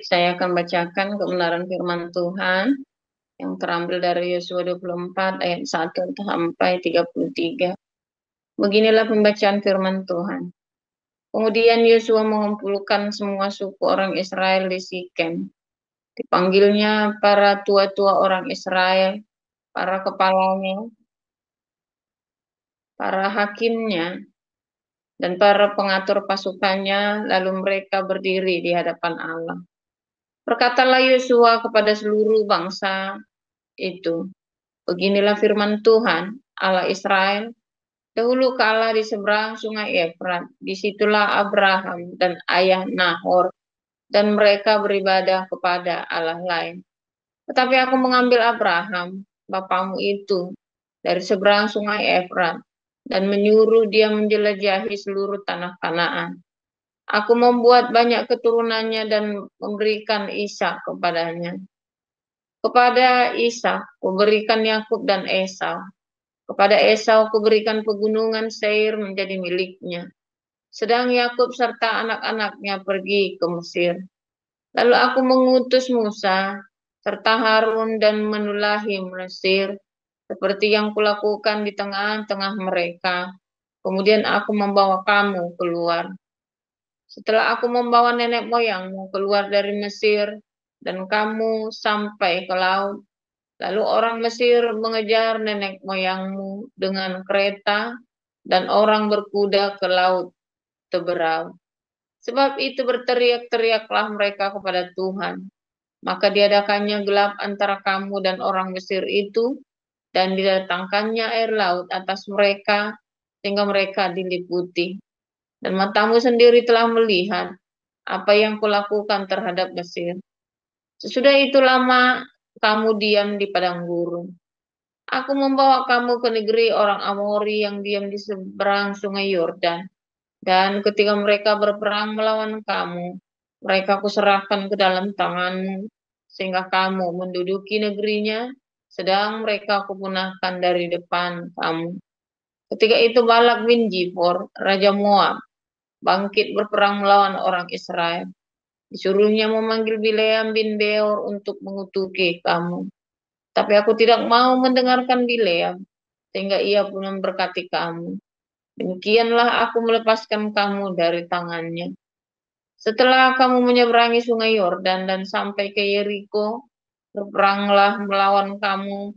Saya akan bacakan kebenaran firman Tuhan yang terambil dari Yosua 24 ayat 1 sampai 33. Beginilah pembacaan firman Tuhan. Kemudian Yosua mengumpulkan semua suku orang Israel di Sikem. Dipanggilnya para tua-tua orang Israel, para kepalanya, para hakimnya, dan para pengatur pasukannya, lalu mereka berdiri di hadapan Allah. Berkatalah Yosua kepada seluruh bangsa itu, beginilah firman Tuhan, Allah Israel. Dahulu kala di seberang sungai Efrat, disitulah Abraham dan ayah Nahor, dan mereka beribadah kepada Allah lain. Tetapi aku mengambil Abraham, bapamu itu, dari seberang sungai Efrat, dan menyuruh dia menjelajahi seluruh tanah Kanaan. Aku membuat banyak keturunannya dan memberikan Ishak kepadanya. Kepada Ishak kuberikan Yakub dan Esau. Kepada Esau kuberikan pegunungan Seir menjadi miliknya. Sedang Yakub serta anak-anaknya pergi ke Mesir. Lalu aku mengutus Musa serta Harun dan menulahi Mesir seperti yang kulakukan di tengah-tengah mereka. Kemudian aku membawa kamu keluar. Setelah aku membawa nenek moyangmu keluar dari Mesir dan kamu sampai ke laut, lalu orang Mesir mengejar nenek moyangmu dengan kereta dan orang berkuda ke laut Teberau. Sebab itu berteriak-teriaklah mereka kepada Tuhan. Maka diadakannya gelap antara kamu dan orang Mesir itu, dan didatangkannya air laut atas mereka, sehingga mereka diliputi. Dan matamu sendiri telah melihat apa yang kulakukan terhadap Mesir. Sesudah itu lama kamu diam di padang gurun. Aku membawa kamu ke negeri orang Amori yang diam di seberang sungai Yordan. Dan ketika mereka berperang melawan kamu, mereka kuserahkan ke dalam tanganmu, sehingga kamu menduduki negerinya, sedang mereka kupunahkan dari depan kamu. Ketika itu Balak bin Jipor, Raja Moab, bangkit berperang melawan orang Israel. Disuruhnya memanggil Bileam bin Beor untuk mengutuki kamu. Tapi aku tidak mau mendengarkan Bileam, sehingga ia pun memberkati kamu. Demikianlah aku melepaskan kamu dari tangannya. Setelah kamu menyeberangi sungai Yordan dan sampai ke Yeriko, berperanglah melawan kamu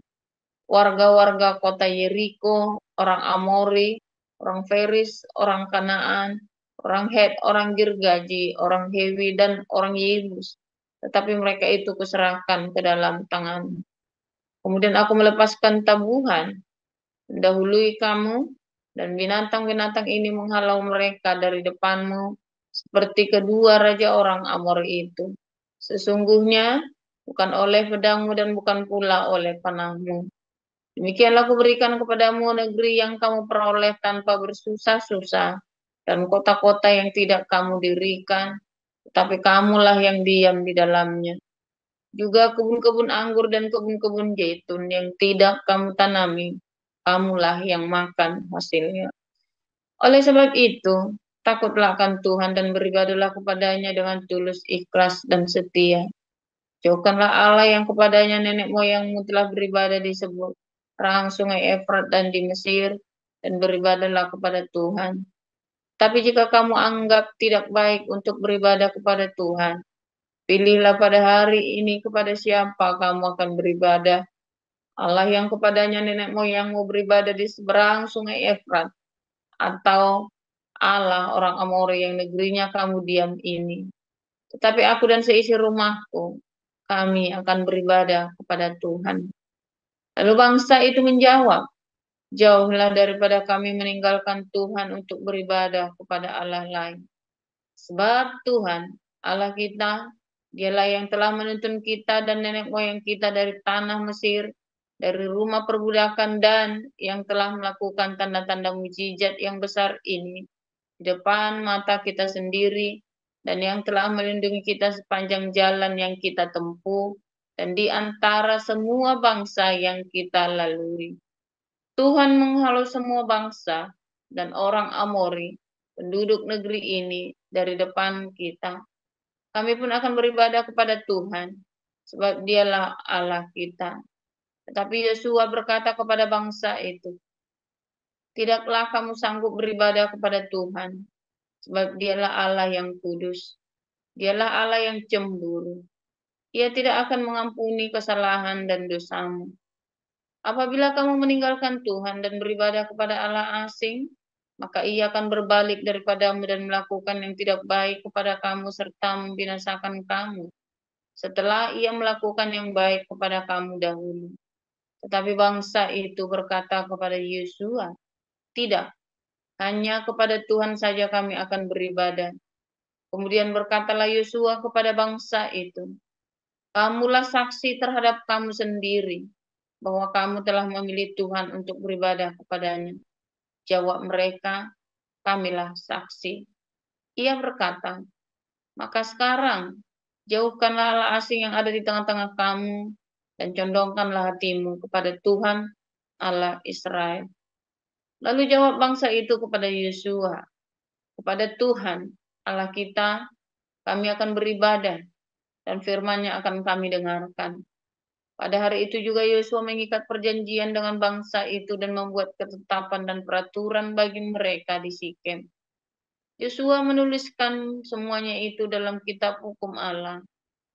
warga-warga kota Yeriko, orang Amori, orang Feris, orang Kanaan, orang Het, orang Girgaji, orang Hewi, dan orang Yebus. Tetapi mereka itu kuserahkan ke dalam tanganmu. Kemudian aku melepaskan tabuhan, mendahului kamu, dan binatang-binatang ini menghalau mereka dari depanmu, seperti kedua raja orang Amor itu. Sesungguhnya bukan oleh pedangmu dan bukan pula oleh panahmu. Demikianlah kuberikan kepadamu negeri yang kamu peroleh tanpa bersusah-susah, dan kota-kota yang tidak kamu dirikan, tetapi kamulah yang diam di dalamnya. Juga kebun-kebun anggur dan kebun-kebun zaitun yang tidak kamu tanami, kamulah yang makan hasilnya. Oleh sebab itu, takutlah akan Tuhan dan beribadahlah kepadanya dengan tulus, ikhlas, dan setia. Jauhkanlah Allah yang kepadanya nenek moyangmu telah beribadah di seberang sungai Efrat dan di Mesir, dan beribadahlah kepada Tuhan. Tapi jika kamu anggap tidak baik untuk beribadah kepada Tuhan, pilihlah pada hari ini kepada siapa kamu akan beribadah. Allah yang kepadanya nenek moyangmu beribadah di seberang sungai Efrat, atau Allah orang Amori yang negerinya kamu diam ini. Tetapi aku dan seisi rumahku, kami akan beribadah kepada Tuhan. Lalu bangsa itu menjawab, jauhlah daripada kami meninggalkan Tuhan untuk beribadah kepada Allah lain. Sebab Tuhan, Allah kita, Dialah yang telah menuntun kita dan nenek moyang kita dari tanah Mesir, dari rumah perbudakan, dan yang telah melakukan tanda-tanda mujizat yang besar ini di depan mata kita sendiri, dan yang telah melindungi kita sepanjang jalan yang kita tempuh, dan di antara semua bangsa yang kita lalui. Tuhan menghalau semua bangsa dan orang Amori, penduduk negeri ini, dari depan kita. kami pun akan beribadah kepada Tuhan, sebab Dialah Allah kita. Tetapi Yosua berkata kepada bangsa itu, tidaklah kamu sanggup beribadah kepada Tuhan, sebab Dialah Allah yang kudus. Dialah Allah yang cemburu. Ia tidak akan mengampuni kesalahan dan dosamu. Apabila kamu meninggalkan Tuhan dan beribadah kepada Allah asing, maka Ia akan berbalik daripadamu dan melakukan yang tidak baik kepada kamu serta membinasakan kamu, setelah Ia melakukan yang baik kepada kamu dahulu. Tetapi bangsa itu berkata kepada Yosua, tidak, hanya kepada Tuhan saja kami akan beribadah. Kemudian berkatalah Yosua kepada bangsa itu, kamulah saksi terhadap kamu sendiri, bahwa kamu telah memilih Tuhan untuk beribadah kepadanya. Jawab mereka, kamilah saksi. Ia berkata, maka sekarang jauhkanlah Allah asing yang ada di tengah-tengah kamu, dan condongkanlah hatimu kepada Tuhan Allah Israel. Lalu jawab bangsa itu kepada Yosua, kepada Tuhan Allah kita kami akan beribadah, dan firman-Nya akan kami dengarkan. Pada hari itu juga Yosua mengikat perjanjian dengan bangsa itu dan membuat ketetapan dan peraturan bagi mereka di Sikem. Yosua menuliskan semuanya itu dalam kitab hukum Allah.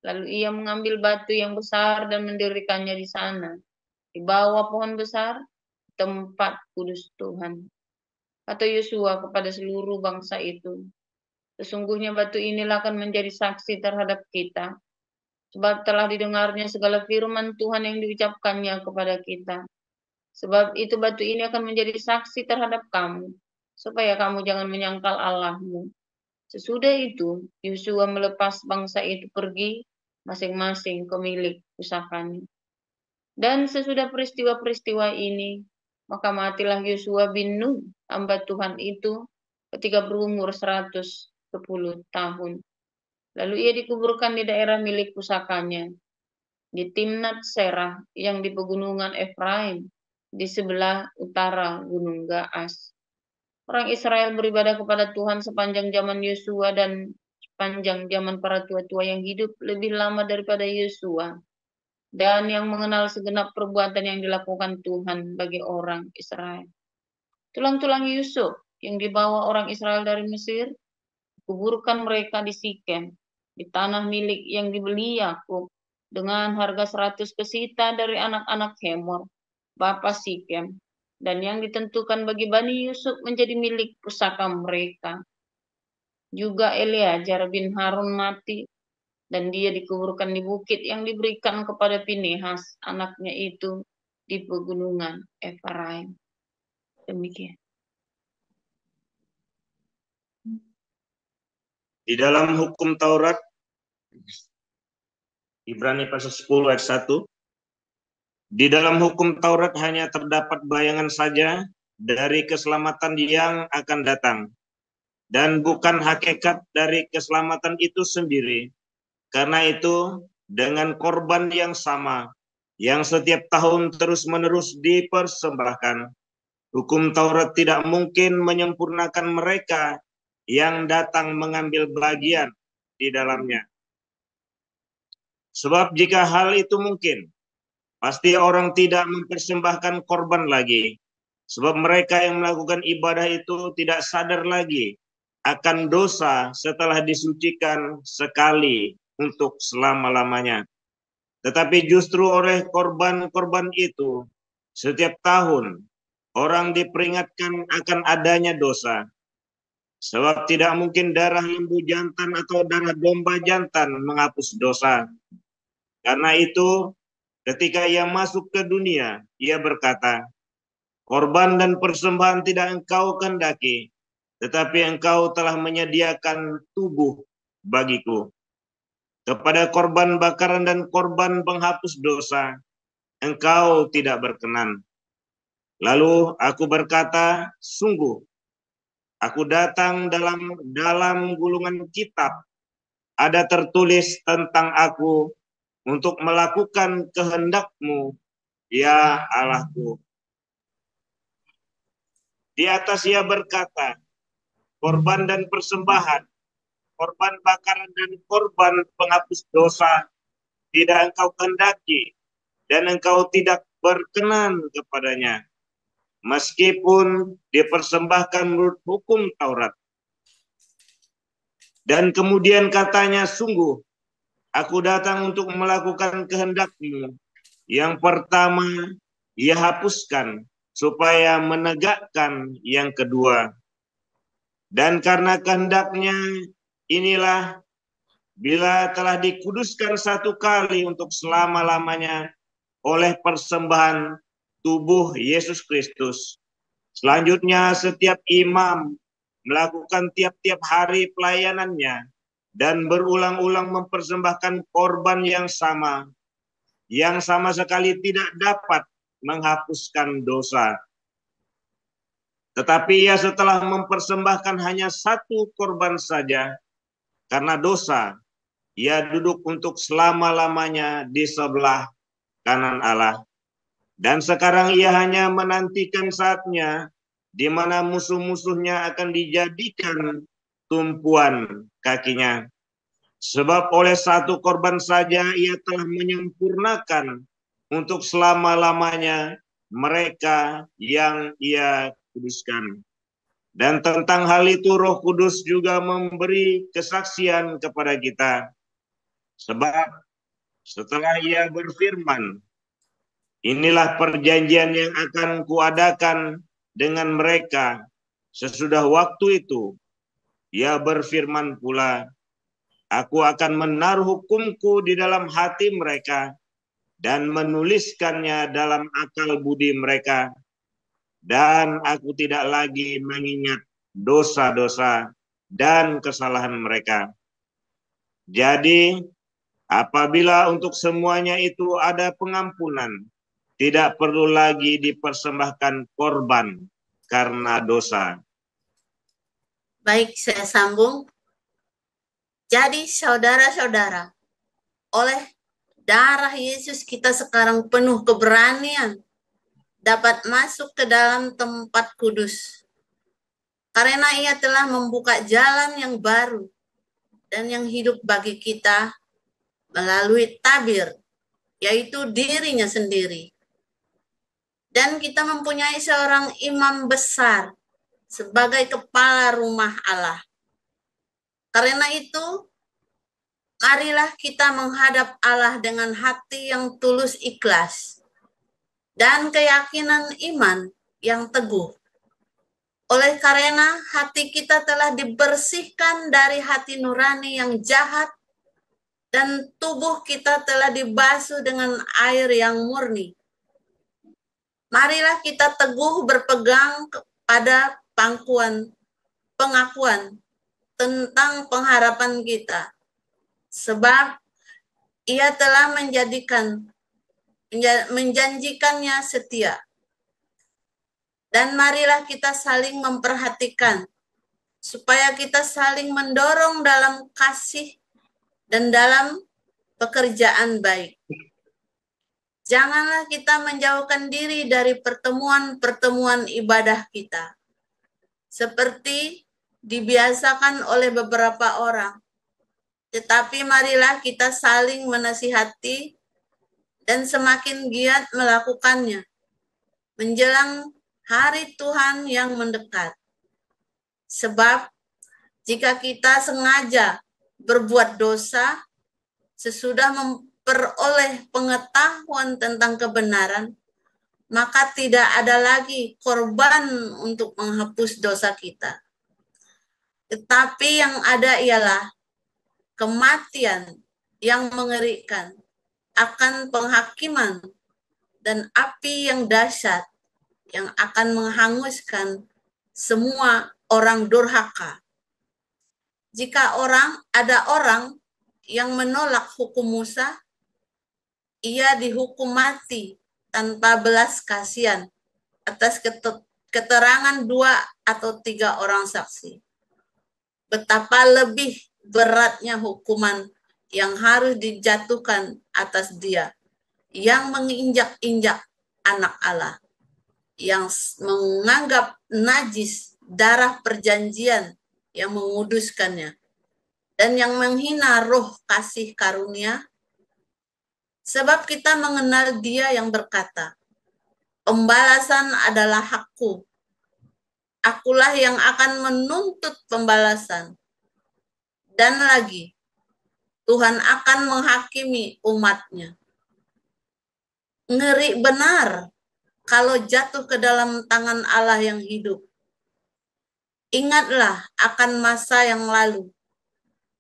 Lalu ia mengambil batu yang besar dan mendirikannya di sana, di bawah pohon besar, tempat kudus Tuhan. Kata Yosua kepada seluruh bangsa itu, sesungguhnya batu inilah akan menjadi saksi terhadap kita, sebab telah didengarnya segala firman Tuhan yang diucapkannya kepada kita. Sebab itu batu ini akan menjadi saksi terhadap kamu, supaya kamu jangan menyangkal Allahmu. Sesudah itu, Yosua melepas bangsa itu pergi, masing-masing ke milik pusakanya. Dan sesudah peristiwa-peristiwa ini, maka matilah Yosua bin Nun, hamba Tuhan itu, ketika berumur 110 tahun. Lalu ia dikuburkan di daerah milik pusakanya, di Timnat Serah yang di pegunungan Efraim, di sebelah utara Gunung Gaas. Orang Israel beribadah kepada Tuhan sepanjang zaman Yosua dan sepanjang zaman para tua-tua yang hidup lebih lama daripada Yosua, dan yang mengenal segenap perbuatan yang dilakukan Tuhan bagi orang Israel. Tulang-tulang Yusuf yang dibawa orang Israel dari Mesir, kuburkan mereka di Sikem, di tanah milik yang dibeli Yakub dengan harga 100 pesita dari anak-anak Hemor, bapa Sikem, dan yang ditentukan bagi Bani Yusuf menjadi milik pusaka mereka. Juga Eleazar bin Harun mati, dan dia dikuburkan di bukit yang diberikan kepada Pinehas, anaknya itu, di pegunungan Efraim. Demikian. Di dalam hukum Taurat, Ibrani pasal 10 ayat 1, di dalam hukum Taurat hanya terdapat bayangan saja dari keselamatan yang akan datang, dan bukan hakikat dari keselamatan itu sendiri. Karena itu, dengan korban yang sama, yang setiap tahun terus-menerus dipersembahkan, hukum Taurat tidak mungkin menyempurnakan mereka yang datang mengambil bagian di dalamnya. Sebab jika hal itu mungkin, pasti orang tidak mempersembahkan korban lagi. Sebab mereka yang melakukan ibadah itu tidak sadar lagi akan dosa setelah disucikan sekali untuk selama-lamanya. Tetapi justru oleh korban-korban itu, setiap tahun orang diperingatkan akan adanya dosa. Sebab tidak mungkin darah lembu jantan atau darah domba jantan menghapus dosa. Karena itu, ketika ia masuk ke dunia, ia berkata, korban dan persembahan tidak engkau kehendaki, tetapi engkau telah menyediakan tubuh bagiku. Kepada korban bakaran dan korban penghapus dosa, engkau tidak berkenan. Lalu aku berkata, sungguh, aku datang dalam gulungan kitab, ada tertulis tentang aku untuk melakukan kehendak-Mu, ya Allahku. Di atas ia berkata, korban dan persembahan korban bakaran dan korban penghapus dosa tidak engkau kehendaki, dan engkau tidak berkenan kepadanya, meskipun dipersembahkan menurut hukum Taurat. Dan kemudian katanya, sungguh, aku datang untuk melakukan kehendak-Mu. Yang pertama, ia hapuskan, supaya menegakkan yang kedua. Dan karena kehendaknya inilah, bila telah dikuduskan satu kali untuk selama-lamanya oleh persembahan tubuh Yesus Kristus. Selanjutnya setiap imam melakukan tiap-tiap hari pelayanannya dan berulang-ulang mempersembahkan korban yang sama sekali tidak dapat menghapuskan dosa. Tetapi ia setelah mempersembahkan hanya satu korban saja karena dosa, ia duduk untuk selama-lamanya di sebelah kanan Allah. Dan sekarang ia hanya menantikan saatnya di mana musuh-musuhnya akan dijadikan tumpuan kakinya. Sebab oleh satu korban saja ia telah menyempurnakan untuk selama-lamanya mereka yang ia kuduskan. Dan tentang hal itu Roh Kudus juga memberi kesaksian kepada kita. Sebab setelah ia berfirman, inilah perjanjian yang akan kuadakan dengan mereka sesudah waktu itu. Ia berfirman pula, aku akan menaruh hukumku di dalam hati mereka dan menuliskannya dalam akal budi mereka. Dan aku tidak lagi mengingat dosa-dosa dan kesalahan mereka. Jadi, apabila untuk semuanya itu ada pengampunan, tidak perlu lagi dipersembahkan korban karena dosa. Baik, saya sambung. Jadi saudara-saudara, oleh darah Yesus kita sekarang penuh keberanian dapat masuk ke dalam tempat kudus. Karena ia telah membuka jalan yang baru dan yang hidup bagi kita melalui tabir, yaitu dirinya sendiri. Dan kita mempunyai seorang imam besar sebagai kepala rumah Allah. Karena itu, marilah kita menghadap Allah dengan hati yang tulus ikhlas dan keyakinan iman yang teguh. Oleh karena hati kita telah dibersihkan dari hati nurani yang jahat dan tubuh kita telah dibasuh dengan air yang murni. Marilah kita teguh berpegang pada pengakuan tentang pengharapan kita. Sebab ia telah menjanjikannya setia. Dan marilah kita saling memperhatikan, supaya kita saling mendorong dalam kasih dan dalam pekerjaan baik. Janganlah kita menjauhkan diri dari pertemuan-pertemuan ibadah kita, seperti dibiasakan oleh beberapa orang. Tetapi marilah kita saling menasihati dan semakin giat melakukannya, menjelang hari Tuhan yang mendekat. Sebab jika kita sengaja berbuat dosa, sesudah memperoleh pengetahuan tentang kebenaran, maka tidak ada lagi korban untuk menghapus dosa kita. Tetapi yang ada ialah kematian yang mengerikan akan penghakiman dan api yang dahsyat yang akan menghanguskan semua orang durhaka. Jika ada orang yang menolak hukum Musa, ia dihukum mati tanpa belas kasihan atas keterangan 2 atau 3 orang saksi. Betapa lebih beratnya hukuman yang harus dijatuhkan atas dia yang menginjak-injak anak Allah, yang menganggap najis darah perjanjian yang menguduskannya, dan yang menghina roh kasih karunia? Sebab kita mengenal Dia yang berkata, pembalasan adalah hakku. Akulah yang akan menuntut pembalasan. Dan lagi, Tuhan akan menghakimi umat-Nya. Ngeri benar kalau jatuh ke dalam tangan Allah yang hidup. Ingatlah akan masa yang lalu.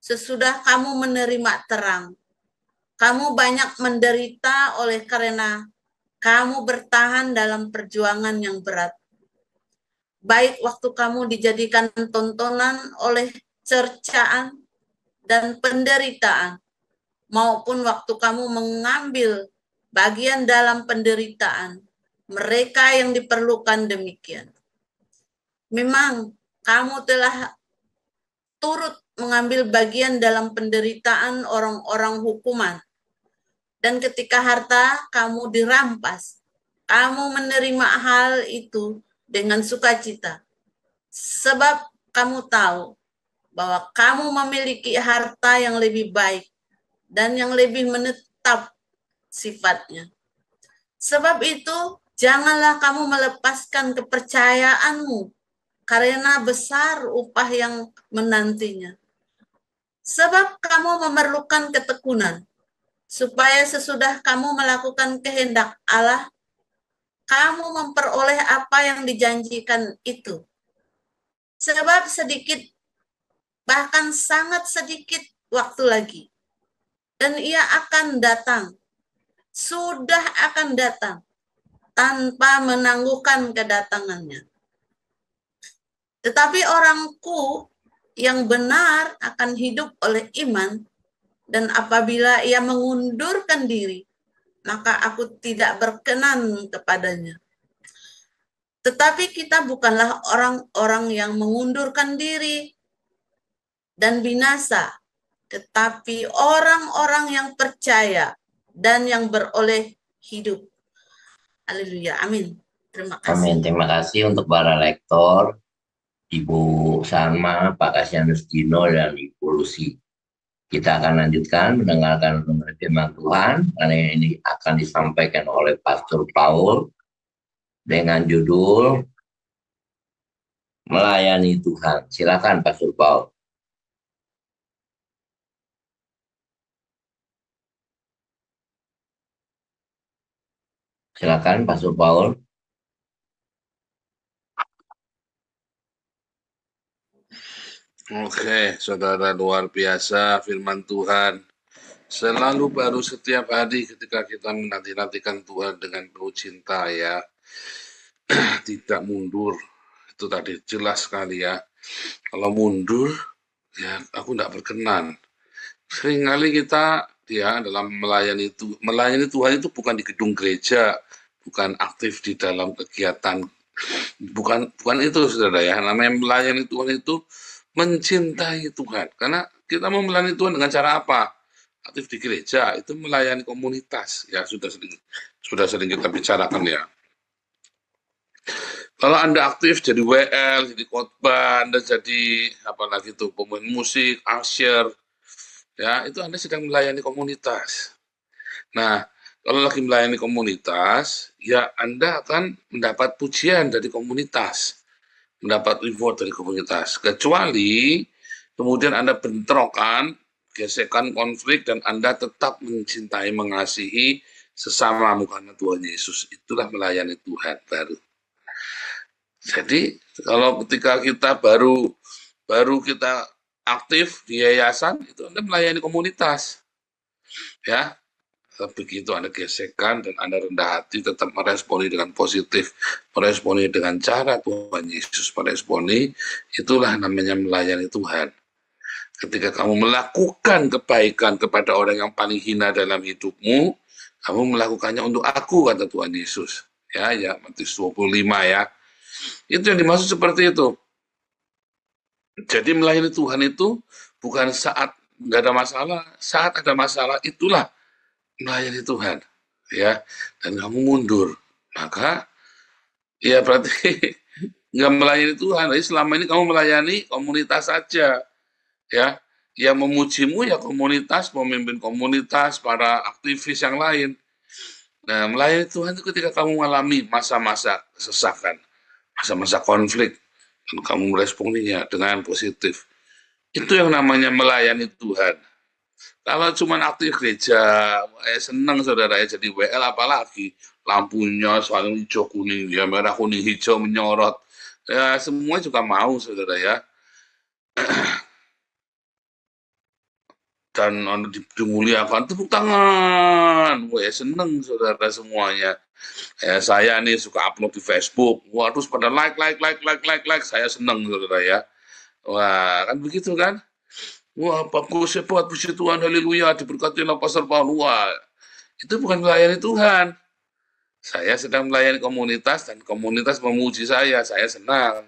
Sesudah kamu menerima terang, kamu banyak menderita oleh karena kamu bertahan dalam perjuangan yang berat. Baik waktu kamu dijadikan tontonan oleh cercaan dan penderitaan, maupun waktu kamu mengambil bagian dalam penderitaan mereka yang diperlukan demikian. Memang kamu telah turut mengambil bagian dalam penderitaan orang-orang hukuman. Dan ketika harta kamu dirampas, kamu menerima hal itu dengan sukacita. Sebab kamu tahu bahwa kamu memiliki harta yang lebih baik dan yang lebih menetap sifatnya. Sebab itu, janganlah kamu melepaskan kepercayaanmu, karena besar upah yang menantinya. Sebab kamu memerlukan ketekunan, supaya sesudah kamu melakukan kehendak Allah, kamu memperoleh apa yang dijanjikan itu. Sebab sedikit, bahkan sangat sedikit waktu lagi, dan Ia akan datang, sudah akan datang, tanpa menangguhkan kedatangannya. Tetapi orangku yang benar akan hidup oleh iman, dan apabila ia mengundurkan diri, maka aku tidak berkenan kepadanya. Tetapi kita bukanlah orang-orang yang mengundurkan diri dan binasa, tetapi orang-orang yang percaya dan yang beroleh hidup. Haleluya, amin. Terima kasih. Amin, terima kasih untuk para lektor, Ibu Salma, Pak Kasianus Dino, dan Ibu Lucy. Kita akan lanjutkan mendengarkan firman Tuhan, karena ini akan disampaikan oleh Pastor Paul dengan judul Melayani Tuhan. Silakan Pastor Paul. Silakan Pastor Paul. Oke, saudara, luar biasa firman Tuhan. Selalu baru setiap hari ketika kita menanti-nantikan Tuhan dengan penuh cinta ya. Tidak mundur. Itu tadi jelas sekali ya. Kalau mundur, ya aku tidak berkenan. Seringkali kita ya dalam melayani Tuhan itu bukan di gedung gereja, bukan aktif di dalam kegiatan. Bukan itu saudara ya. Namanya melayani Tuhan itu mencintai Tuhan. Karena kita mau melayani Tuhan dengan cara apa? Aktif di gereja, itu melayani komunitas. Ya, sudah sering kita bicarakan ya. Kalau Anda aktif jadi WL, jadi khotbah, Anda jadi apalagi itu pemain musik, usher, ya itu Anda sedang melayani komunitas. Nah, kalau lagi melayani komunitas, ya Anda akan mendapat pujian dari komunitas, mendapat reward dari komunitas. Kecuali kemudian Anda bentrokan, gesekan, konflik, dan Anda tetap mencintai, mengasihi sesamamu karena Tuhan Yesus. Itulah melayani Tuhan baru. Jadi kalau ketika kita baru kita aktif di yayasan, itu Anda melayani komunitas. Ya, begitu Anda gesekan dan Anda rendah hati, tetap meresponi dengan positif, meresponi dengan cara Tuhan Yesus meresponi, itulah namanya melayani Tuhan. Ketika kamu melakukan kebaikan kepada orang yang paling hina dalam hidupmu, kamu melakukannya untuk aku, kata Tuhan Yesus. Ya, Matius 25 ya. Itu yang dimaksud seperti itu. Jadi melayani Tuhan itu bukan saat nggak ada masalah, saat ada masalah itulah melayani Tuhan, ya. Dan kamu mundur, maka ya berarti nggak melayani Tuhan. Jadi selama ini kamu melayani komunitas saja, ya. Yang memujimu ya komunitas, pemimpin komunitas, para aktivis yang lain. Nah, melayani Tuhan itu ketika kamu mengalami masa-masa kesesakan, masa-masa konflik, dan kamu meresponinya dengan positif. Itu yang namanya melayani Tuhan. Kalau cuma aktif gereja, senang saudara ya jadi WL, apalagi lampunya selalu hijau kuning, ya merah kuning hijau menyorot. Ya semua juga mau saudara ya. Dan dimuliakan, tepuk tangan. Wah, seneng saudara semuanya. Saya nih suka upload di Facebook. Wah, terus pada like. Saya seneng saudara ya. Wah, kan begitu kan? Wah, bagus, hebat, puji Tuhan, haleluya, diberkatilah Pastor Paul. Wah, itu bukan melayani Tuhan. Saya sedang melayani komunitas dan komunitas memuji saya senang.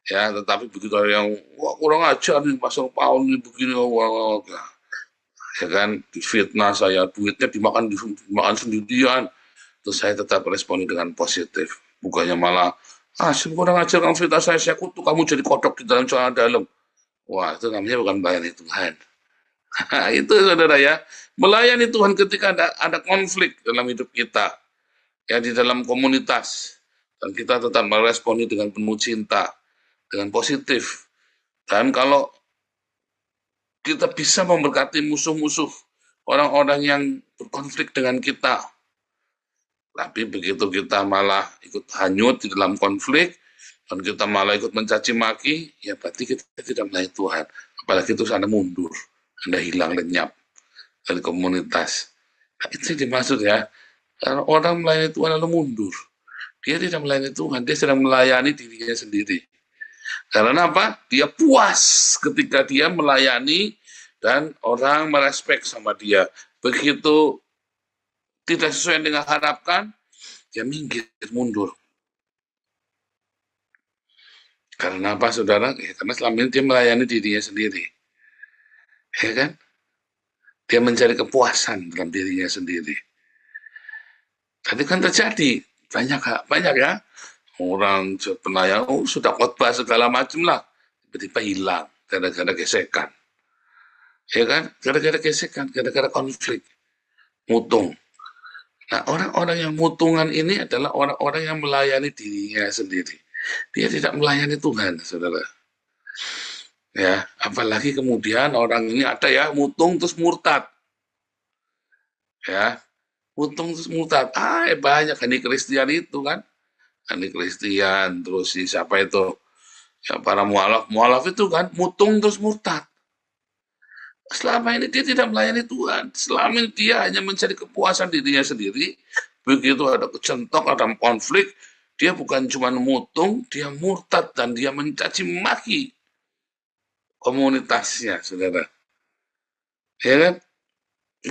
Ya, tetapi begitu ada yang wah kurang ajar nih Pastor Paul ini begini, wah, ya kan, difitnah saya, duitnya dimakan sendirian. Terus saya tetap responi dengan positif, bukannya malah kurang ajar kamu fitnah saya kutuk kamu jadi kodok di dalam celana dalam. Wah, itu namanya bukan melayani Tuhan. Itu saudara ya, melayani Tuhan ketika ada konflik dalam hidup kita, ya di dalam komunitas, dan kita tetap meresponi dengan penuh cinta, dengan positif. Dan kalau kita bisa memberkati musuh-musuh, orang-orang yang berkonflik dengan kita, tapi begitu kita malah ikut hanyut di dalam konflik, dan kita malah ikut mencaci maki, ya berarti kita tidak melayani Tuhan. Apalagi terus Anda mundur, Anda hilang lenyap dari komunitas. Nah, itu yang dimaksud ya. Kalau orang melayani Tuhan lalu mundur, dia tidak melayani Tuhan, dia sedang melayani dirinya sendiri. Karena apa? Dia puas ketika dia melayani dan orang merespek sama dia. Begitu tidak sesuai dengan harapkan, dia minggir, mundur. Karena apa saudara? Ya, karena selama ini dia melayani dirinya sendiri. Ya kan? Dia mencari kepuasan dalam dirinya sendiri. Tadi kan terjadi, banyak ya. Orang pelayang, sudah khotbah segala macam lah, tiba-tiba hilang, gara-gara gesekan. Ya kan? Gara-gara gesekan, gara-gara konflik, mutung. Nah, orang-orang yang mutungan ini adalah orang-orang yang melayani dirinya sendiri. Dia tidak melayani Tuhan, saudara. Ya, apalagi kemudian orang ini ada ya, mutung terus murtad. Ya, mutung terus murtad. Banyak ini Kristen itu kan. Ini Kristen, terus siapa itu, ya para mualaf itu kan mutung terus murtad. Selama ini dia tidak melayani Tuhan, selama ini dia hanya mencari kepuasan dirinya sendiri. Begitu ada kecentok, ada konflik, dia bukan cuma mutung, dia murtad dan dia mencaci maki komunitasnya, saudara. Ya kan?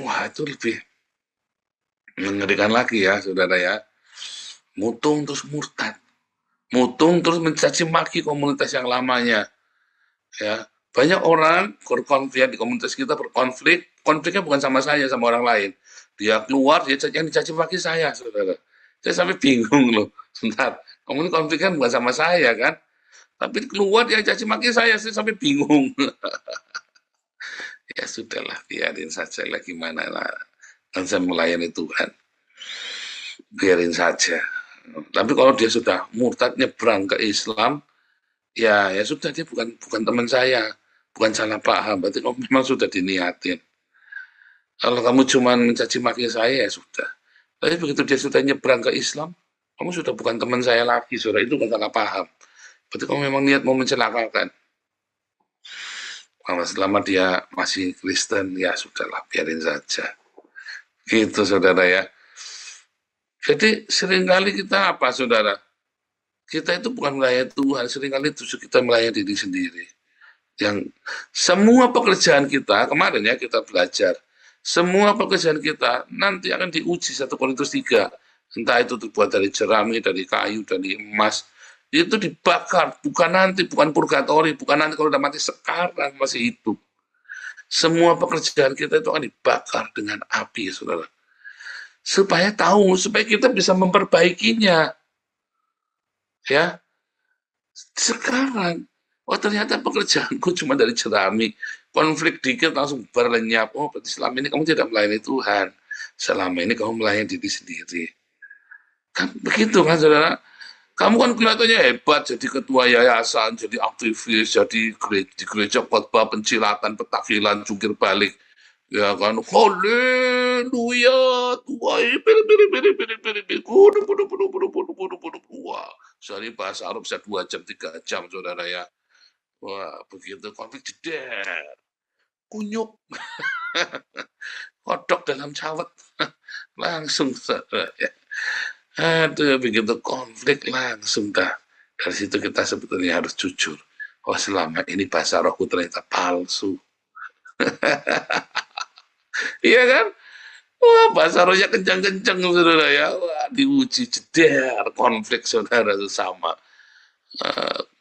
Wah, itu lebih mengerikan lagi ya, saudara ya. Mutung terus murtad, mutung terus mencaci maki komunitas yang lamanya. Ya, banyak orang berkonflik di komunitas kita berkonflik, konfliknya bukan sama saya, sama orang lain. Dia keluar, dia yang dicaci maki saya, saudara. Saya sampai bingung loh. Sebentar, kamu ini konflik kan bukan sama saya kan? Tapi keluar dia caci maki saya sampai bingung. Ya sudahlah, biarin saja lah gimana lah. Dan saya melayani Tuhan. Biarin saja. Tapi kalau dia sudah murtad nyebrang ke Islam, ya sudah, dia bukan teman saya, bukan salah paham. Berarti kamu memang sudah diniatin. Kalau kamu cuma mencaci maki saya, ya sudah. Tapi begitu dia sudah nyebrang ke Islam, kamu sudah bukan teman saya lagi, saudara. Itu bukan salah paham. Berarti kamu memang niat mau mencelakakan. Kalau selama dia masih Kristen, ya sudahlah, biarin saja. Gitu, saudara ya. Jadi seringkali kita apa, saudara? Kita itu bukan melayani Tuhan, seringkali justru kita melayani diri sendiri. Yang semua pekerjaan kita, kemarin ya kita belajar, semua pekerjaan kita nanti akan diuji 1 Korintus 3. Entah itu terbuat dari jerami, dari kayu, dari emas. Itu dibakar, bukan nanti, bukan purgatori, bukan nanti kalau udah mati, sekarang masih hidup. Semua pekerjaan kita itu akan dibakar dengan api, saudara. Supaya tahu, supaya kita bisa memperbaikinya. Ya, sekarang, ternyata pekerjaanku cuma dari jerami, konflik dikit langsung berlenyap. Oh, berarti selama ini kamu tidak melayani Tuhan. Selama ini kamu melayani diri sendiri. Kan begitu kan saudara? Kamu kan kelihatannya hebat jadi ketua yayasan, jadi aktivis, jadi di gereja khotbah pencilatan, petakilan, jungkir balik. Ya kan, haleluya, Tuhan, wah, sehari bahasa Arab bisa 2 jam, 3 jam, saudara ya. Wah, begitu konflik jeder, kunyuk, kodok dalam cawet, langsung, saudara ya. Aduh, begitu konflik langsung dah. Dari situ kita sebetulnya harus jujur. Oh, selama ini bahasa rohku ternyata palsu. Iya kan? Wah, bahasa rohnya kencang-kencang, saudara ya. Wah, diuji jeder, konflik saudara sesama.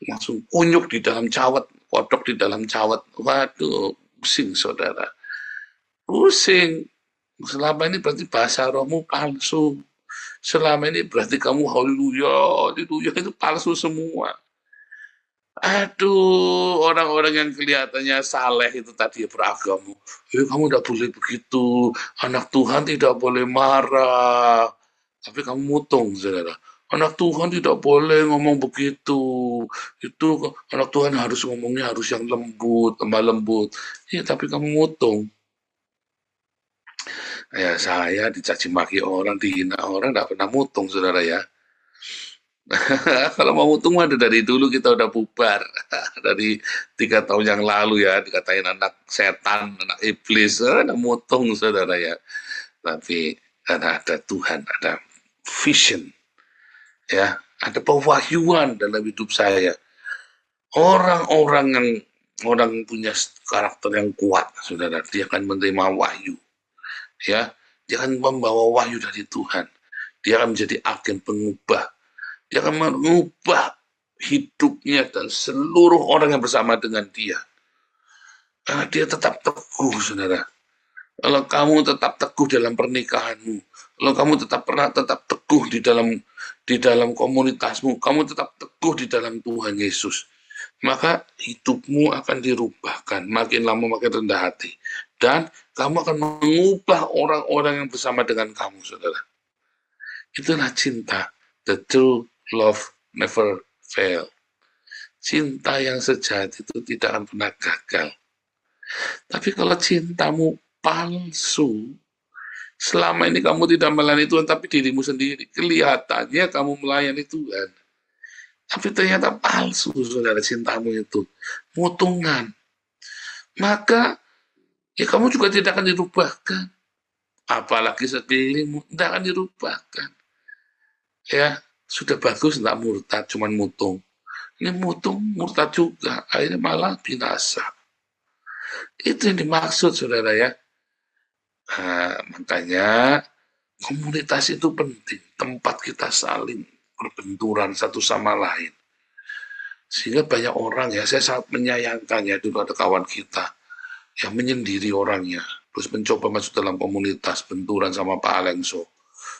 Langsung kunyuk di dalam cawet, kodok di dalam cawet. Waduh, pusing saudara. Pusing. Selama ini berarti bahasa rohmu palsu. Selama ini berarti kamu haleluya, haleluya itu palsu semua. Aduh, orang-orang yang kelihatannya saleh itu tadi beragama. Kamu tidak boleh begitu, anak Tuhan tidak boleh marah. Tapi kamu mutung, saudara. Anak Tuhan tidak boleh ngomong begitu. Itu anak Tuhan harus ngomongnya harus yang lembut, lemah lembut. Iya, tapi kamu mutung. Ya, saya dicaci maki orang, dihina orang, tidak pernah mutung, saudara ya. Kalau mau mutung mah dari dulu kita udah bubar. Dari 3 tahun yang lalu ya, dikatain anak setan, anak iblis, anak mutung, saudara ya. Tapi karena ada Tuhan, ada vision, ya, ada pewahyuan dalam hidup saya. Orang-orang punya karakter yang kuat, saudara, dia akan menerima wahyu. Ya, dia akan membawa wahyu dari Tuhan. Dia akan menjadi agen pengubah. Dia akan mengubah hidupnya dan seluruh orang yang bersama dengan dia. Karena dia tetap teguh, saudara. Kalau kamu tetap teguh dalam pernikahanmu, kalau kamu tetap teguh di dalam komunitasmu, kamu tetap teguh di dalam Tuhan Yesus, maka hidupmu akan dirubahkan, makin lama makin rendah hati. Dan kamu akan mengubah orang-orang yang bersama dengan kamu, saudara. Itulah cinta. The true love never fail. Cinta yang sejati itu tidak akan pernah gagal. Tapi kalau cintamu palsu, selama ini kamu tidak melayani Tuhan, tapi dirimu sendiri. Kelihatannya kamu melayani Tuhan. Tapi ternyata palsu, saudara, cintamu itu. Mutungan. Maka ya kamu juga tidak akan dirubahkan. Apalagi sekelilingmu, tidak akan dirubahkan. Ya, sudah bagus, tidak murtad, cuman mutung. Ini mutung, murtad juga, akhirnya malah binasa. Itu yang dimaksud, saudara ya. Nah, makanya komunitas itu penting, tempat kita saling berbenturan satu sama lain. Sehingga banyak orang ya, saya sangat menyayangkan ya, dulu ada kawan kita yang menyendiri orangnya, terus mencoba masuk dalam komunitas, benturan sama Pak Alengso.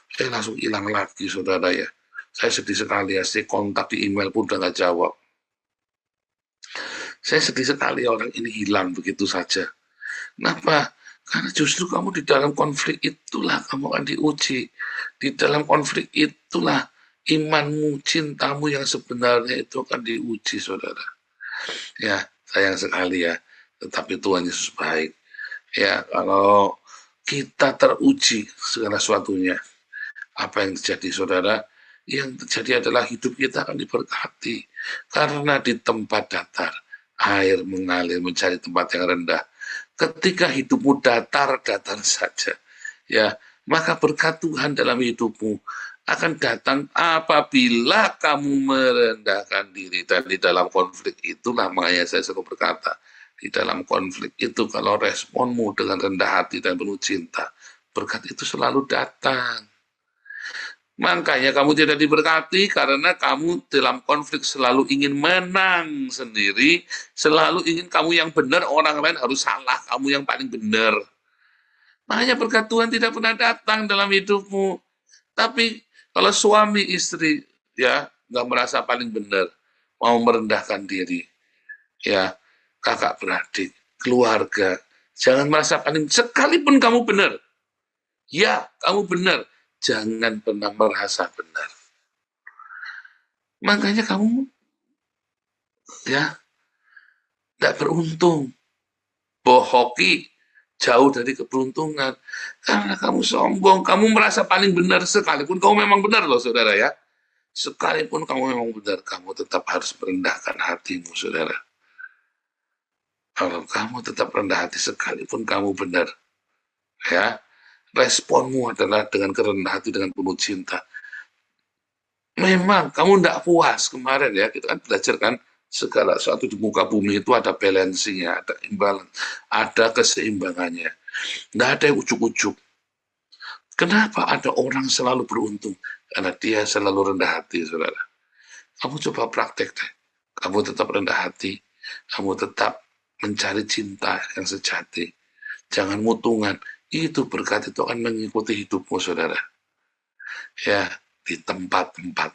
Saya langsung hilang lagi, saudara ya. Saya sedih sekali ya, saya kontak di email pun udah nggak jawab. Saya sedih sekali orang ini hilang begitu saja. Kenapa? Karena justru kamu di dalam konflik itulah kamu akan diuji. Di dalam konflik itulah imanmu, cintamu yang sebenarnya itu akan diuji, saudara. Ya, sayang sekali ya. Tetapi Tuhan Yesus baik. Ya, kalau kita teruji segala sesuatunya, apa yang terjadi, saudara? Yang terjadi adalah hidup kita akan diberkati. Karena di tempat datar, air mengalir mencari tempat yang rendah. Ketika hidupmu datar-datar saja, ya, maka berkat Tuhan dalam hidupmu akan datang apabila kamu merendahkan diri. Dan di dalam konflik itulah, makanya saya selalu berkata, di dalam konflik itu kalau responmu dengan rendah hati dan penuh cinta, berkat itu selalu datang. Makanya kamu tidak diberkati karena kamu dalam konflik selalu ingin menang sendiri, selalu ingin kamu yang benar, orang lain harus salah, kamu yang paling benar. Makanya berkat Tuhan tidak pernah datang dalam hidupmu. Tapi kalau suami istri ya nggak merasa paling benar, mau merendahkan diri, ya kakak beradik, keluarga. Jangan merasa paling, sekalipun kamu benar. Ya, kamu benar. Jangan pernah merasa benar. Makanya kamu ya tidak beruntung. Bohoki, jauh dari keberuntungan. Karena kamu sombong, kamu merasa paling benar sekalipun kamu memang benar loh saudara ya. Sekalipun kamu memang benar, kamu tetap harus merendahkan hatimu saudara. Kalau kamu tetap rendah hati sekalipun kamu benar, ya, responmu adalah dengan kerendahan hati, dengan penuh cinta. Memang kamu tidak puas kemarin ya, kita kan belajar kan, segala sesuatu di muka bumi itu ada balancingnya, ada imbalance, ada keseimbangannya. Tidak ada yang ujuk-ujuk. Kenapa ada orang selalu beruntung? Karena dia selalu rendah hati, saudara. Kamu coba praktek deh. Kamu tetap rendah hati, kamu tetap mencari cinta yang sejati. Jangan mutungan. Itu berkat itu akan mengikuti hidupmu, saudara. Ya, di tempat-tempat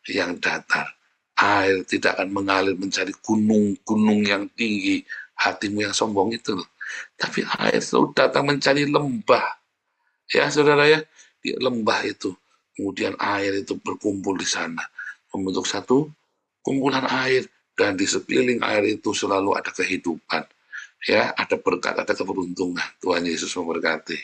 yang datar, air tidak akan mengalir mencari gunung-gunung yang tinggi. Hatimu yang sombong itu loh. Tapi air selalu datang mencari lembah. Ya, saudara ya, di lembah itu. Kemudian air itu berkumpul di sana. Membentuk satu kumpulan air. Dan di sekeliling air itu selalu ada kehidupan. Ya, ada berkat, ada keberuntungan. Tuhan Yesus memberkati.